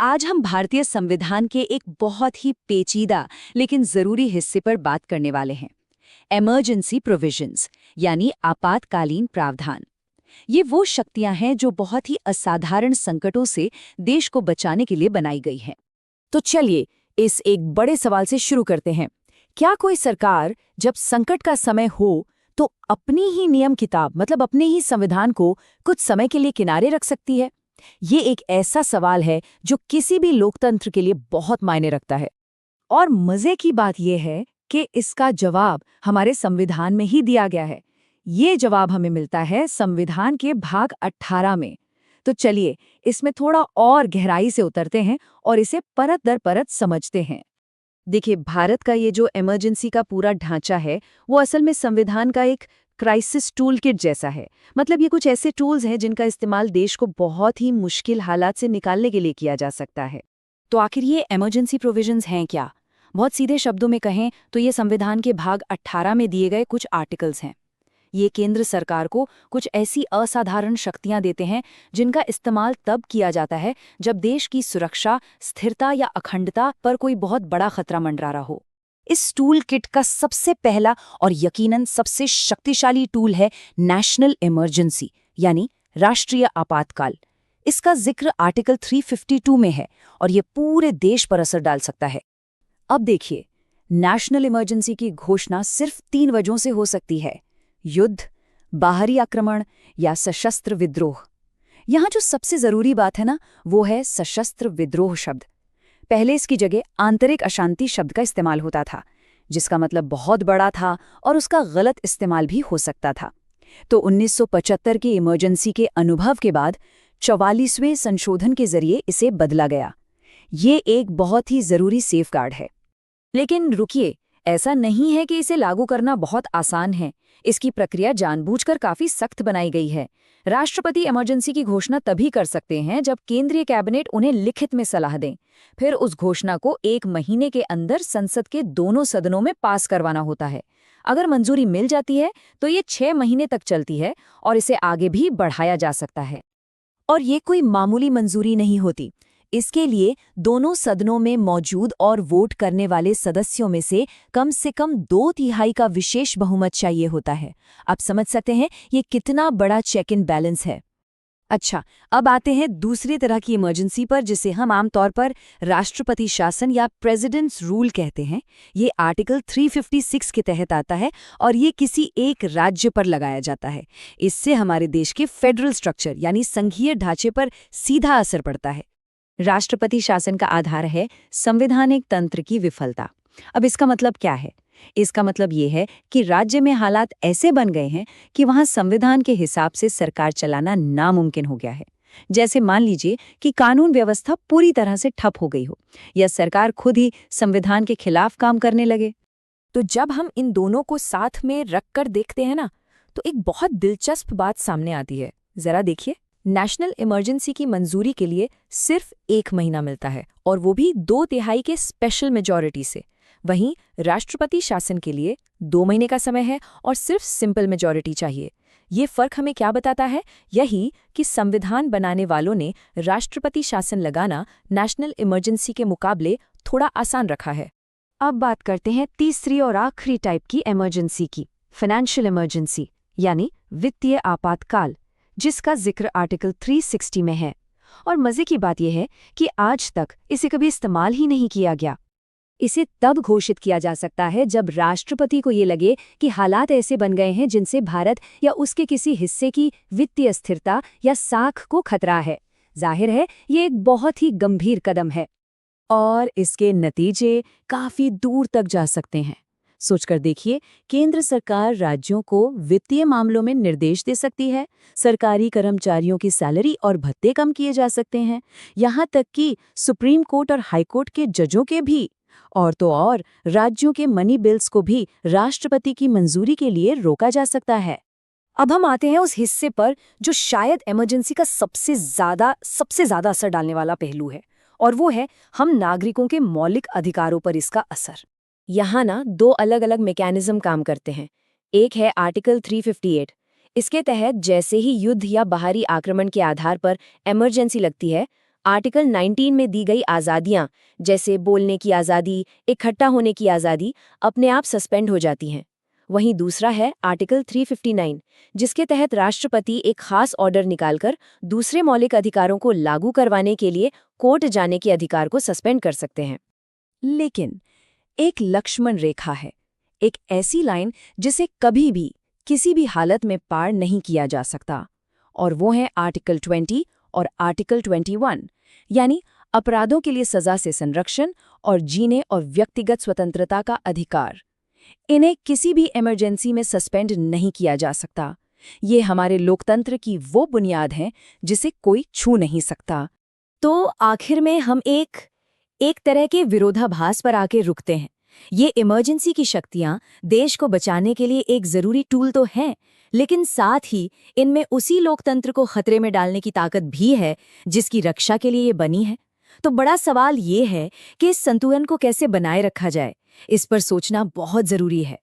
आज हम भारतीय संविधान के एक बहुत ही पेचीदा लेकिन जरूरी हिस्से पर बात करने वाले हैं। इमरजेंसी प्रोविजंस यानी आपातकालीन प्रावधान। ये वो शक्तियां हैं जो बहुत ही असाधारण संकटों से देश को बचाने के लिए बनाई गई हैं। तो चलिए इस एक बड़े सवाल से शुरू करते हैं। क्या कोई सरकार जब संकट का समय हो तो अपनी ही नियम किताब मतलब अपने ही संविधान को कुछ समय के लिए किनारे रख सकती है? ये एक ऐसा सवाल है जो किसी भी लोकतंत्र के लिए बहुत मायने रखता है। और मजे की बात यह है कि इसका जवाब हमारे संविधान में ही दिया गया है। ये जवाब हमें मिलता है संविधान के भाग 18 में। तो चलिए इसमें थोड़ा और गहराई से उतरते हैं और इसे परत दर परत समझते हैं। देखिए, भारत का ये जो इमरजेंसी का पूरा ढांचा है वो असल में संविधान का एक क्राइसिस टूल किट जैसा है। मतलब ये कुछ ऐसे टूल्स हैं जिनका इस्तेमाल देश को बहुत ही मुश्किल हालात से निकालने के लिए किया जा सकता है। तो आखिर ये इमरजेंसी प्रोविजंस हैं क्या? बहुत सीधे शब्दों में कहें तो ये संविधान के भाग 18 में दिए गए कुछ आर्टिकल्स हैं। ये केंद्र सरकार को कुछ ऐसी असाधारण शक्तियां देते हैं जिनका इस्तेमाल तब किया जाता है जब देश की सुरक्षा, स्थिरता या अखंडता पर कोई बहुत बड़ा खतरा मंडरा रहा हो। इस टूल किट का सबसे पहला और यकीनन सबसे शक्तिशाली टूल है नेशनल इमरजेंसी यानी राष्ट्रीय आपातकाल। इसका जिक्र आर्टिकल 352 में है और ये पूरे देश पर असर डाल सकता है। अब देखिए, नेशनल इमरजेंसी की घोषणा सिर्फ 3 वजहों से हो सकती है: युद्ध, बाहरी आक्रमण या सशस्त्र विद्रोह। यहाँ जो सबसे जरूरी बात है ना, वो है सशस्त्र विद्रोह शब्द। पहले इसकी जगह आंतरिक अशांति शब्द का इस्तेमाल होता था, जिसका मतलब बहुत बड़ा था और उसका गलत इस्तेमाल भी हो सकता था। तो 1975 की इमरजेंसी के अनुभव के बाद 44वें संशोधन के जरिए इसे बदला गया। ये एक बहुत ही जरूरी सेफगार्ड है। लेकिन रुकिए, ऐसा नहीं है कि इसे लागू करना बहुत आसान है। इसकी प्रक्रिया जानबूझकर काफी सख्त बनाई गई है। राष्ट्रपति इमरजेंसी की घोषणा तभी कर सकते हैं जब केंद्रीय कैबिनेट उन्हें लिखित में सलाह दें। फिर उस घोषणा को 1 महीने के अंदर संसद के दोनों सदनों में पास करवाना होता है। अगर मंजूरी मिल जाती है तो ये 6 महीने तक चलती है और इसे आगे भी बढ़ाया जा सकता है। और ये कोई मामूली मंजूरी नहीं होती। इसके लिए दोनों सदनों में मौजूद और वोट करने वाले सदस्यों में से कम 2/3 का विशेष बहुमत चाहिए होता है। आप समझ सकते हैं ये कितना बड़ा चेक एंड बैलेंस है। अच्छा, अब आते हैं दूसरी तरह की इमरजेंसी पर, जिसे हम आमतौर पर राष्ट्रपति शासन या प्रेसिडेंट्स रूल कहते हैं। ये आर्टिकल 356 के तहत आता है और ये किसी एक राज्य पर लगाया जाता है। इससे हमारे देश के फेडरल स्ट्रक्चर यानी संघीय ढांचे पर सीधा असर पड़ता है। राष्ट्रपति शासन का आधार है संवैधानिक तंत्र की विफलता। अब इसका मतलब क्या है? इसका मतलब ये है कि राज्य में हालात ऐसे बन गए हैं कि वहां संविधान के हिसाब से सरकार चलाना नामुमकिन हो गया है। जैसे मान लीजिए कि कानून व्यवस्था पूरी तरह से ठप हो गई हो या सरकार खुद ही संविधान के खिलाफ काम करने लगे। तो जब हम इन दोनों को साथ में रखकर देखते हैं ना, तो एक बहुत दिलचस्प बात सामने आती है। जरा देखिए, नेशनल इमरजेंसी की मंजूरी के लिए सिर्फ 1 महीना मिलता है और वो भी 2/3 के स्पेशल मेजॉरिटी से। वहीं राष्ट्रपति शासन के लिए 2 महीने का समय है और सिर्फ सिंपल मेजॉरिटी चाहिए। ये फर्क हमें क्या बताता है? यही कि संविधान बनाने वालों ने राष्ट्रपति शासन लगाना नेशनल इमरजेंसी के मुकाबले थोड़ा आसान रखा है। अब बात करते हैं तीसरी और आखिरी टाइप की इमरजेंसी की, फाइनेंशियल इमरजेंसी यानी वित्तीय आपातकाल, जिसका जिक्र आर्टिकल 360 में है। और मजे की बात यह है कि आज तक इसे कभी इस्तेमाल ही नहीं किया गया। इसे तब घोषित किया जा सकता है जब राष्ट्रपति को ये लगे कि हालात ऐसे बन गए हैं जिनसे भारत या उसके किसी हिस्से की वित्तीय स्थिरता या साख को खतरा है। जाहिर है ये एक बहुत ही गंभीर कदम है और इसके नतीजे काफी दूर तक जा सकते हैं। सोचकर देखिए, केंद्र सरकार राज्यों को वित्तीय मामलों में निर्देश दे सकती है, सरकारी कर्मचारियों की सैलरी और भत्ते कम किए जा सकते हैं, यहाँ तक कि सुप्रीम कोर्ट और हाई कोर्ट के जजों के भी। और तो और राज्यों के मनी बिल्स को भी राष्ट्रपति की मंजूरी के लिए रोका जा सकता है। अब हम आते हैं उस हिस्से पर जो शायद इमरजेंसी का सबसे ज्यादा असर डालने वाला पहलू है, और वो है हम नागरिकों के मौलिक अधिकारों पर इसका असर। यहाँ ना 2 अलग-अलग मैकेनिज्म काम करते हैं। एक है आर्टिकल 358। इसके तहत जैसे ही युद्ध या बाहरी आक्रमण के आधार पर इमरजेंसी लगती है, आर्टिकल 19 में दी गई आज़ादियां, जैसे बोलने की आज़ादी, इकट्ठा होने की आज़ादी, अपने आप सस्पेंड हो जाती हैं। वहीं दूसरा है आर्टिकल 359, जिसके तहत राष्ट्रपति एक खास ऑर्डर निकालकर दूसरे मौलिक अधिकारों को लागू करवाने के लिए कोर्ट जाने के अधिकार को सस्पेंड कर सकते हैं। लेकिन एक लक्ष्मण रेखा है, एक ऐसी लाइन जिसे कभी भी किसी भी हालत में पार नहीं किया जा सकता, और वो है आर्टिकल 20 और आर्टिकल 21, यानी अपराधों के लिए सजा से संरक्षण और जीने और व्यक्तिगत स्वतंत्रता का अधिकार। इन्हें किसी भी इमरजेंसी में सस्पेंड नहीं किया जा सकता। ये हमारे लोकतंत्र की वो बुनियाद है जिसे कोई छू नहीं सकता। तो आखिर में हम एक तरह के विरोधाभास पर आके रुकते हैं। ये इमरजेंसी की शक्तियां देश को बचाने के लिए एक जरूरी टूल तो हैं, लेकिन साथ ही इनमें उसी लोकतंत्र को खतरे में डालने की ताकत भी है जिसकी रक्षा के लिए ये बनी है। तो बड़ा सवाल ये है कि इस संतुलन को कैसे बनाए रखा जाए। इस पर सोचना बहुत जरूरी है।